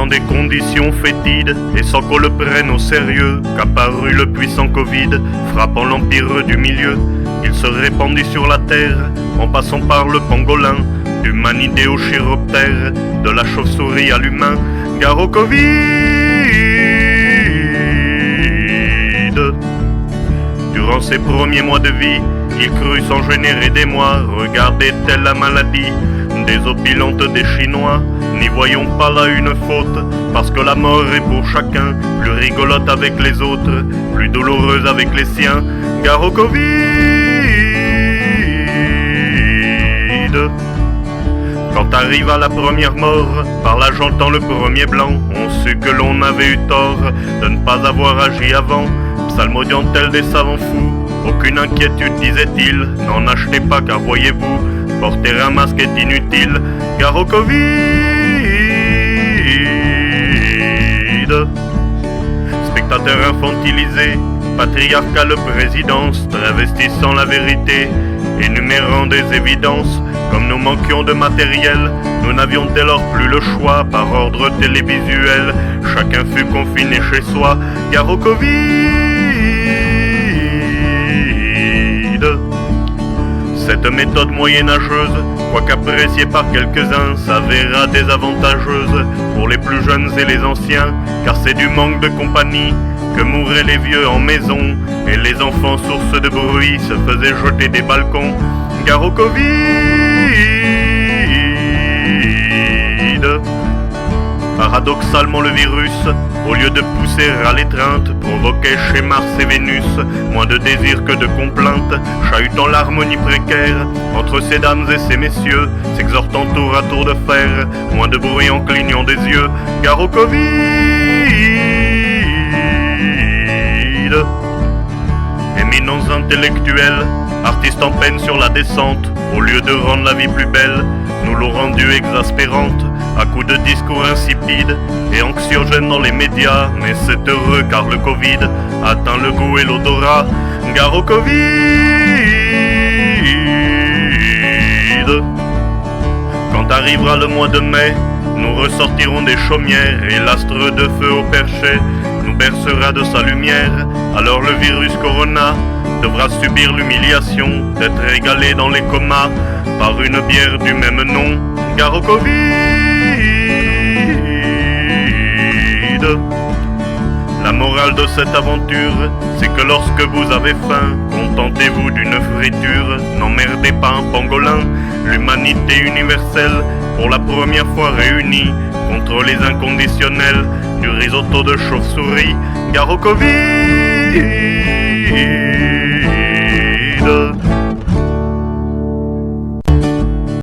dans des conditions fétides, et sans qu'on le prenne au sérieux, qu'apparut le puissant Covid, frappant l'empire du milieu. Il se répandit sur la terre, en passant par le pangolin, du manidé au chiroptère, de la chauve-souris à l'humain, gare au Covid. Durant ses premiers mois de vie, il crut s'en générer des mois, regardait-elle la maladie désopilantes des Chinois. N'y voyons pas là une faute, parce que la mort est pour chacun plus rigolote avec les autres, plus douloureuse avec les siens, gare au Covid. Quand arriva la première mort, par là j'entends le premier blanc, on sut que l'on avait eu tort de ne pas avoir agi avant, psalmodiant-elle des savants fous. Aucune inquiétude, disait-il, n'en achetez pas car voyez-vous, porter un masque est inutile, gare au Covid. Spectateur infantilisé, patriarcale présidence, travestissant la vérité, énumérant des évidences. Comme nous manquions de matériel, nous n'avions dès lors plus le choix, par ordre télévisuel, chacun fut confiné chez soi, gare au Covid. Cette méthode moyenâgeuse, quoique appréciée par quelques-uns, s'avéra désavantageuse pour les plus jeunes et les anciens, car c'est du manque de compagnie que mouraient les vieux en maison, et les enfants, source de bruit, se faisaient jeter des balcons, gare au Covid. Paradoxalement, le virus, au lieu de pousser à l'étreinte, provoquait chez Mars et Vénus moins de désir que de complaintes, chahutant l'harmonie précaire entre ces dames et ces messieurs, s'exhortant tour à tour de faire moins de bruit en clignant des yeux, gare au Covid. Éminence intellectuelle, artistes en peine sur la descente, au lieu de rendre la vie plus belle, nous l'ont rendue exaspérante, à coups de discours insipides et anxiogènes dans les médias. Mais c'est heureux car le Covid atteint le goût et l'odorat, gare au Covid. Quand arrivera le mois de mai, nous ressortirons des chaumières, et l'astre de feu au perché nous bercera de sa lumière. Alors le virus Corona devra subir l'humiliation d'être égalé dans les comas par une bière du même nom, gare au Covid. La morale de cette aventure, c'est que lorsque vous avez faim, contentez-vous d'une friture, n'emmerdez pas un pangolin. L'humanité universelle, pour la première fois réunie, contre les inconditionnels du risotto de chauve-souris, gare au Covid.